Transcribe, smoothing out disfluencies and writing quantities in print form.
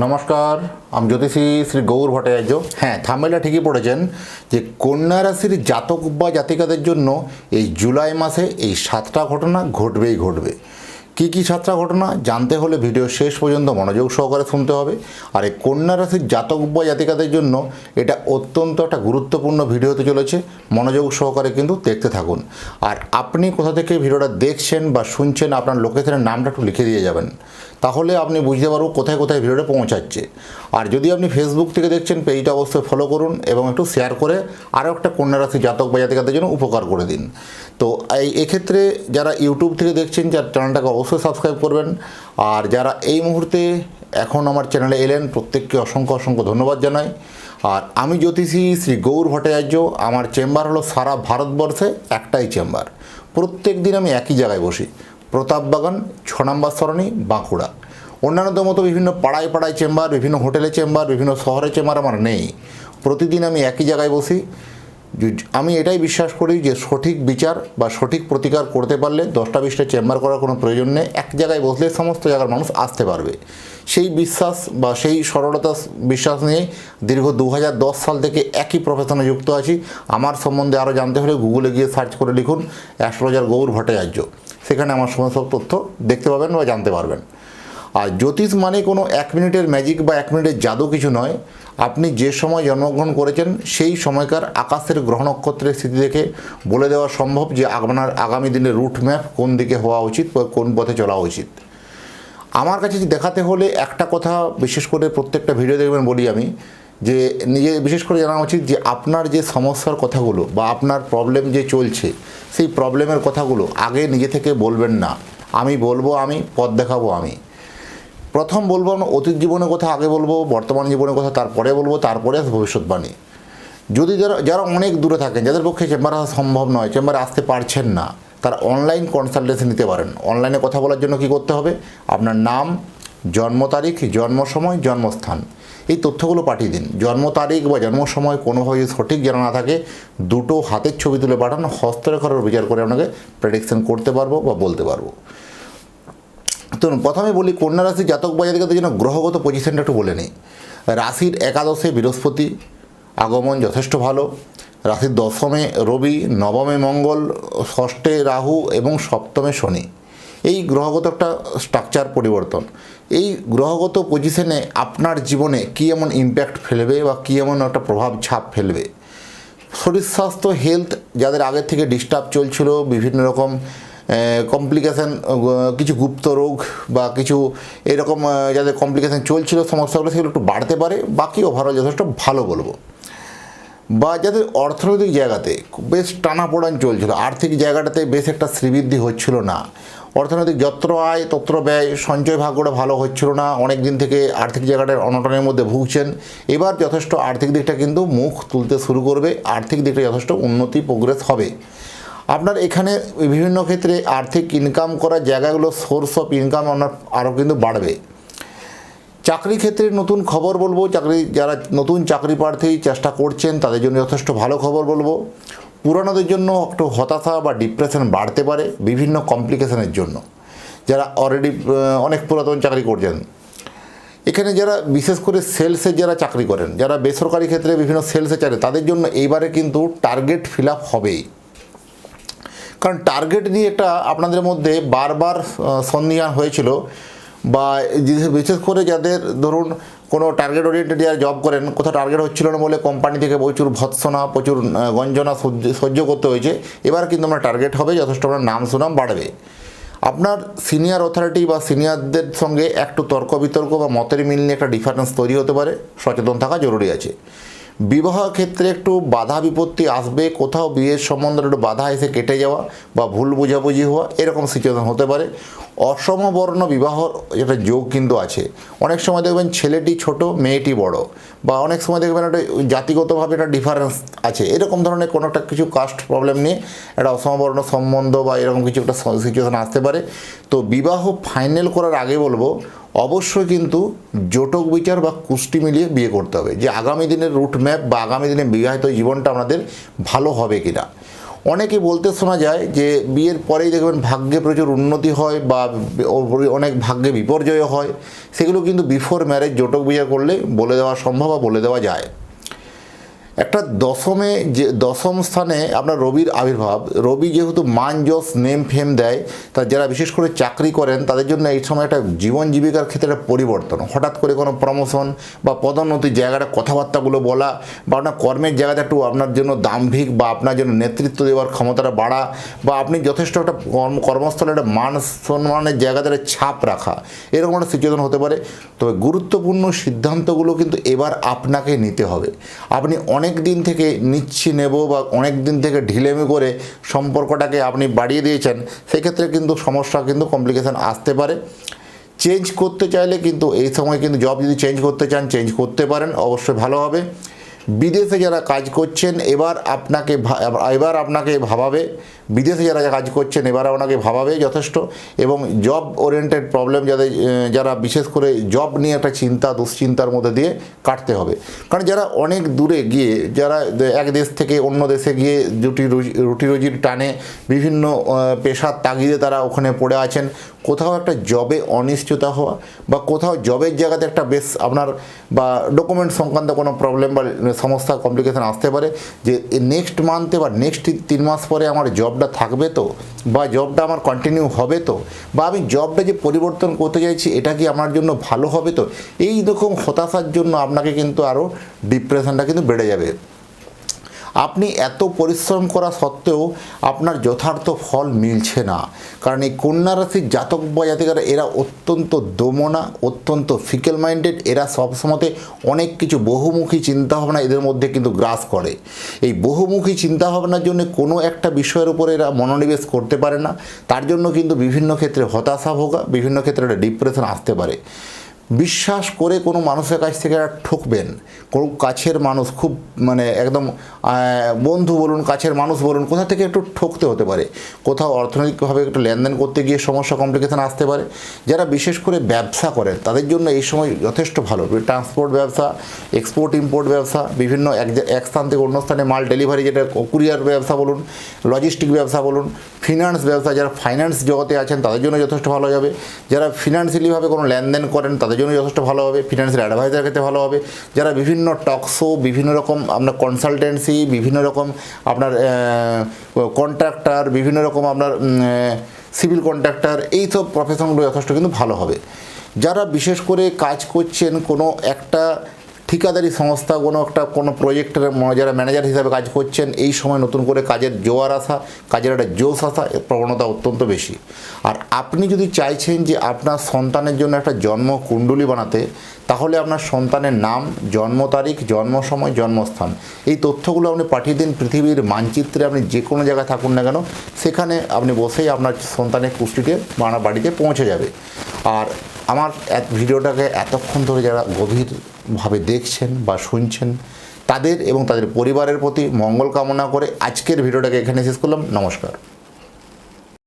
নমস্কার, আমি জ্যোতিষী শ্রী গৌর ভট্টাচার্য। হ্যাঁ, থাম্বনেইলে ঠিকই পড়েছেন যে কন্যা রাশির জাতক বা জাতিকাদের জন্য এই জুলাই মাসে এই 7টা ঘটনা ঘটবেই ঘটবে। কী কী 7টা ঘটনা জানতে হলে ভিডিও শেষ পর্যন্ত মনোযোগ সহকারে শুনতে হবে। আর এই কন্যা রাশির জাতক বা জাতিকাদের জন্য এটা অত্যন্ত একটা গুরুত্বপূর্ণ ভিডিও হতে চলেছে, মনোযোগ সহকারে কিন্তু দেখতে থাকুন। আর আপনি কোথা থেকে ভিডিওটা দেখছেন বা শুনছেন আপনার লোকেশনের নামটা একটু লিখে দিয়ে যাবেন, তাহলে আপনি বুঝতে পারবো কোথায় কোথায় ভিডিওটা পৌঁছাচ্ছে। আর যদি আপনি ফেসবুক থেকে দেখছেন, পেজটা অবশ্যই ফলো করুন এবং একটু শেয়ার করে আরও একটা কন্যা রাশি জাতক বা জাতিকাদের জন্য উপকার করে দিন। তো এক্ষেত্রে যারা ইউটিউব থেকে দেখছেন, যার চ্যানেলটাকে অবশ্যই সাবস্ক্রাইব করবেন। আর যারা এই মুহূর্তে এখন আমার চ্যানেলে এলেন, প্রত্যেককে অসংখ্য অসংখ্য ধন্যবাদ জানাই। আর আমি জ্যোতিষী শ্রী গৌর ভট্টাচার্য। আমার চেম্বার হলো সারা ভারতবর্ষে একটাই চেম্বার। প্রত্যেক দিন আমি একই জায়গায় বসি, প্রতাপবাগান 6 নম্বর সরণি, বাঁকুড়া। অন্যান্যদের মতো বিভিন্ন পাড়ায় পাড়ায় চেম্বার, বিভিন্ন হোটেলে চেম্বার, বিভিন্ন শহরে চেম্বার আমার নেই। প্রতিদিন আমি একই জায়গায় বসি। আমি এটাই বিশ্বাস করি যে সঠিক বিচার বা সঠিক প্রতিকার করতে পারলে 10টা 20টা চেম্বার করার কোনো প্রয়োজন নেই। এক জায়গায় বসলে সমস্ত জায়গার মানুষ আসতে পারবে। সেই বিশ্বাস বা সেই সরলতা বিশ্বাস নিয়ে দীর্ঘ 2010 সাল থেকে একই প্রফেশনে যুক্ত আছি। আমার সম্বন্ধে আরও জানতে হলে গুগলে গিয়ে সার্চ করে লিখুন অ্যাস্ট্রোলজার গৌর ভট্টাচার্য। সেখানে আমার সমস্ত তথ্য দেখতে পাবেন বা জানতে পারবেন। আর জ্যোতিষ মানে কোনো 1 মিনিটের ম্যাজিক বা 1 মিনিটের জাদু কিছু নয়। আপনি যে সময় জন্মগ্রহণ করেছেন সেই সময়কার আকাশের গ্রহ নক্ষত্রের স্থিতি দেখে বলে দেওয়া সম্ভব যে আপনার আগামী দিনের রুট ম্যাপ কোন দিকে হওয়া উচিত বা কোন পথে চলা উচিত। আমার কাছে দেখাতে হলে একটা কথা বিশেষ করে প্রত্যেকটা ভিডিও দেখবেন বলি আমি, যে নিজে বিশেষ করে জানা উচিত যে আপনার যে সমস্যার কথাগুলো বা আপনার প্রবলেম যে চলছে, সেই প্রবলেমের কথাগুলো আগে নিজে থেকে বলবেন না। আমি বলবো, আমি পথ দেখাবো। আমি প্রথম বলবো আমরা অতীত জীবনের কথা আগে বলবো, বর্তমান জীবনের কথা তারপরে বলবো, তারপরে ভবিষ্যৎবাণী। যদি যারা অনেক দূরে থাকেন, যাদের পক্ষে চেম্বারে আসা সম্ভব নয়, চেম্বারে আসতে পারছেন না, তারা অনলাইন কনসালটেশন নিতে পারেন। অনলাইনে কথা বলার জন্য কী করতে হবে? আপনার নাম, জন্ম তারিখ, জন্ম সময়, জন্মস্থান, এই তথ্যগুলো পাঠিয়ে দিন। জন্ম তারিখ বা জন্ম সময় কোনোভাবে সঠিক জানা না থাকে, দুটো হাতের ছবি তুলে পাঠান। হস্তরেখার বিচার করে আপনাকে প্রেডিকশন করতে পারবো বা বলতে পারবো। তো প্রথমে বলি কন্যা রাশির জাতক বা জাতিকাদের জন্য গ্রহগত পজিশনটা একটু বলে নিই। রাশির একাদশে বৃহস্পতি আগমন যথেষ্ট ভালো। রাশির দশমে রবি, নবমে মঙ্গল, ষষ্ঠে রাহু এবং সপ্তমে শনি। এই গ্রহগত একটা স্ট্রাকচার পরিবর্তন। এই গ্রহগত পজিশনে আপনার জীবনে কী এমন ইম্প্যাক্ট ফেলবে বা কী এমন একটা প্রভাব ছাপ ফেলবে। শরীর স্বাস্থ্য, হেলথ, যাদের আগের থেকে ডিস্টার্ব চলছিল, বিভিন্ন রকম কমপ্লিকেশান, কিছু গুপ্ত রোগ বা কিছু এরকম যাদের কমপ্লিকেশান চলছিল, সমস্যাগুলো সেগুলো একটু বাড়তে পারে। বাকি ওভারঅল যথেষ্ট ভালো বলবো। বা যাদের অর্থনৈতিক জায়গাতে বেশ টানাপোড়ান চলছিল, আর্থিক জায়গাটাতে বেশ একটা শ্রীবৃদ্ধি হচ্ছিল না, অর্থনৈতিক যত্র আয় তত্র ব্যয়, সঞ্চয় ভাগ্যটা ভালো হচ্ছিল না, অনেক দিন থেকে আর্থিক জায়গাটার অনটনের মধ্যে ভুগছেন, এবার যথেষ্ট আর্থিক দিকটা কিন্তু মুখ তুলতে শুরু করবে। আর্থিক দিকটা যথেষ্ট উন্নতি প্রোগ্রেস হবে। আপনার এখানে বিভিন্ন ক্ষেত্রে আর্থিক ইনকাম করার জায়গাগুলো, সোর্স অফ ইনকাম আপনার আরও কিন্তু বাড়বে। চাকরি ক্ষেত্রে নতুন খবর বলবো। যারা নতুন চাকরি প্রার্থী চেষ্টা করছেন তাদের জন্য যথেষ্ট ভালো খবর বলবো। পুরানোদের জন্য একটু হতাশা বা ডিপ্রেশন বাড়তে পারে বিভিন্ন কমপ্লিকেশনের জন্য। যারা অলরেডি অনেক পুরাতন চাকরি করছেন, এখানে যারা বিশেষ করে সেলসের যারা চাকরি করেন, যারা বেসরকারি ক্ষেত্রে বিভিন্ন সেলসে চাকরি, তাদের জন্য এইবারে কিন্তু টার্গেট ফিল আপ হবেই। কারণ টার্গেট নিয়ে একটা আপনাদের মধ্যে বারবার সন্দিহান হয়েছিল। বা বিশেষ করে যাদের ধরুন কোনো টার্গেট ওরিয়েন্টেড যারা জব করেন, কোথাও টার্গেট হচ্ছিল না বলে কোম্পানি থেকে প্রচুর ভৎসনা, প্রচুর গঞ্জনা সহ্য করতে হয়েছে। এবার কিন্তু আপনার টার্গেট হবে, যথেষ্ট আপনার নাম সুনাম বাড়বে। আপনার সিনিয়র অথরিটি বা সিনিয়রদের সঙ্গে একটু তর্ক বিতর্ক বা মতের মিল নিয়ে একটা ডিফারেন্স তৈরি হতে পারে, সচেতন থাকা জরুরি আছে। বিবাহ ক্ষেত্রে একটু বাধা বিপত্তি আসবে, কোথাও বিয়ের সম্বন্ধে একটু বাধা এসে কেটে যাওয়া বা ভুল বোঝাবুঝি হওয়া, এরকম সিচুয়েশন হতে পারে। অসমবর্ণ বিবাহ একটা যোগ কিন্তু আছে। অনেক সময় দেখবেন ছেলেটি ছোট, মেয়েটি বড়, বা অনেক সময় দেখবেন একটা জাতিগতভাবে একটা ডিফারেন্স আছে। এরকম ধরনের কোনো একটা কিছু কাস্ট প্রবলেম নিয়ে একটা অসমবর্ণ সম্বন্ধ বা এরকম কিছু একটা সিচুয়েশন আসতে পারে। তো বিবাহ ফাইনাল করার আগে বলবো অবশ্যই কিন্তু জটক বিচার বা কুষ্টি মিলিয়ে বিয়ে করতে হবে, যে আগামী দিনের রুট ম্যাপ বা আগামী দিনের বিবাহিত জীবনটা আপনাদের ভালো হবে কিনা। অনেকে বলতে শোনা যায় যে বিয়ের পরেই দেখবেন ভাগ্যে প্রচুর উন্নতি হয় বা অনেক ভাগ্যে বিপর্যয় হয়, সেগুলো কিন্তু বিফোর ম্যারেজ জটক বিয়ে করলে বলে দেওয়া সম্ভব বা বলে দেওয়া যায়। একটা দশম স্থানে আপনার রবির আবির্ভাব, রবি যেহেতু মান যশ নেম ফেম দেয়, তা যারা বিশেষ করে চাকরি করেন তাদের জন্য এই সময় একটা জীবন জীবিকার ক্ষেত্রে একটা পরিবর্তন, হঠাৎ করে কোনো প্রমোশন বা পদোন্নতির জায়গাটা কথাবার্তাগুলো বলা বা আপনার কর্মের জায়গাটা একটু আপনার জন্য দাম্ভিক বা আপনার জন্য নেতৃত্ব দেওয়ার ক্ষমতাটা বাড়া বা আপনি যথেষ্ট একটা কর্মস্থলে একটা মান সম্মানের জায়গাতে একটা ছাপ রাখা, এরকম একটা সিচুয়েশন হতে পারে। তবে গুরুত্বপূর্ণ সিদ্ধান্তগুলো কিন্তু এবার আপনাকে নিতে হবে। আপনি অনেক দিন থেকে নিচ্ছি নেব বা অনেক দিন থেকে ঢিলেমি করে সম্পর্কটাকে আপনি বাড়িয়ে দিয়েছেন, সেক্ষেত্রে কিন্তু সমস্যা কিন্তু কমপ্লিকেশান আসতে পারে। চেঞ্জ করতে চাইলে কিন্তু এই সময় কিন্তু জব যদি চেঞ্জ করতে চান চেঞ্জ করতে পারেন, অবশ্যই ভালো হবে। বিদেশে যারা কাজ করছেন এবার আপনাকে ভাবাবে, বিদেশে যারা কাজ করছেন এবার আপনাকে ভাবাবে যথেষ্ট। এবং জব ওরিয়েন্টেড প্রবলেম যারা বিশেষ করে জব নিয়ে একটা দুশ্চিন্তার মধ্যে দিয়ে কাটতে হবে। কারণ যারা অনেক দূরে গিয়ে, যারা এক দেশ থেকে অন্য দেশে গিয়ে রুটি রুজির টানে বিভিন্ন পেশার তাগিদে তারা ওখানে পড়ে আছেন, কোথাও একটা জবে অনিশ্চয়তা হওয়া বা কোথাও জবের জায়গাতে একটা বেশ আপনার বা ডকুমেন্ট সংক্রান্ত কোনো প্রবলেম বা সমস্যা কমপ্লিকেশান আসতে পারে যে নেক্সট মান্থে বা নেক্সট 3 মাস পরে আমার জবটা থাকবে তো, বা জবটা আমার কন্টিনিউ হবে তো, বা আমি জবটা যে পরিবর্তন করতে চাইছি এটা কি আমার জন্য ভালো হবে তো। এই রকম হতাশার জন্য আপনাকে কিন্তু আরও ডিপ্রেশনটা কিন্তু বেড়ে যাবে। আপনি এত পরিশ্রম করা সত্ত্বেও আপনার যথার্থ ফল মিলছে না, কারণ এই কন্যা রাশির জাতক বা জাতিকারা এরা অত্যন্ত দমনা, অত্যন্ত ফিকেল মাইন্ডেড, এরা সবসময়তে অনেক কিছু বহুমুখী চিন্তাভাবনা এদের মধ্যে কিন্তু গ্রাস করে। এই বহুমুখী চিন্তাভাবনার জন্য কোনো একটা বিষয়ের উপরে এরা মনোনিবেশ করতে পারে না, তার জন্য কিন্তু বিভিন্ন ক্ষেত্রে হতাশা ভোগা, বিভিন্ন ক্ষেত্রে একটা ডিপ্রেশন আসতে পারে। বিশ্বাস করে কোনো মানুষের কাছ থেকে ঠকবেন, কোনো কাছের মানুষ খুব একদম বন্ধু বলুন, কাছের মানুষ বলুন, কোথা থেকে একটু ঠকতে হতে পারে, কোথাও অর্থনৈতিকভাবে একটু লেনদেন করতে গিয়ে সমস্যা কমপ্লিকেশান আসতে পারে। যারা বিশেষ করে ব্যবসা করেন তাদের জন্য এই সময় যথেষ্ট ভালো, ট্রান্সপোর্ট ব্যবসা, এক্সপোর্ট ইম্পোর্ট ব্যবসা, বিভিন্ন এক স্থান থেকে অন্য স্থানে মাল ডেলিভারি, যেটা কুরিয়ার ব্যবসা বলুন, লজিস্টিক ব্যবসা বলুন, ফিনান্স ব্যবসা, যারা ফাইন্যান্স জগতে আছেন তাদের জন্য যথেষ্ট ভালো যাবে। যারা ফিনান্সিয়ালিভাবে কোনো লেনদেন করেন তাদের জন্য যথেষ্ট ভালো হবে, ফিনান্সিয়াল অ্যাডভাইজার ক্ষেত্রে ভালো হবে। যারা বিভিন্ন টক শো, বিভিন্ন রকম আপনার কনসালটেন্সি, বিভিন্ন রকম আপনার কন্ট্রাক্টর, বিভিন্ন রকম আপনার সিভিল কন্ট্রাক্টর, এইসব প্রফেশনগুলো যথেষ্ট কিন্তু ভালো হবে। যারা বিশেষ করে কাজ করছেন কোনো একটা ঠিকাদারি সংস্থা, কোনো প্রজেক্টের যারা ম্যানেজার হিসাবে কাজ করছেন, এই সময় নতুন করে কাজের জোয়ার আসা, কাজের একটা জোশ আসা, এর প্রবণতা অত্যন্ত বেশি। আর আপনি যদি চাইছেন যে আপনার সন্তানের জন্য একটা জন্ম কুণ্ডলী বানাতে, তাহলে আপনার সন্তানের নাম, জন্ম তারিখ, জন্ম সময়, জন্মস্থান, এই তথ্যগুলো আপনি পাঠিয়ে দিন পৃথিবীর মানচিত্রে। আপনি যে কোনো জায়গায় থাকুন না কেন, সেখানে আপনি বসেই আপনার সন্তানের কুষ্টিতে বাড়িতে পৌঁছে যাবে। আর আমার ভিডিওটাকে এতক্ষণ ধরে যারা গভীরভাবে দেখছেন বা শুনছেন, তাদের এবং তাদের পরিবারের প্রতি মঙ্গল কামনা করে আজকের ভিডিওটাকে এখানে শেষ করলাম। নমস্কার।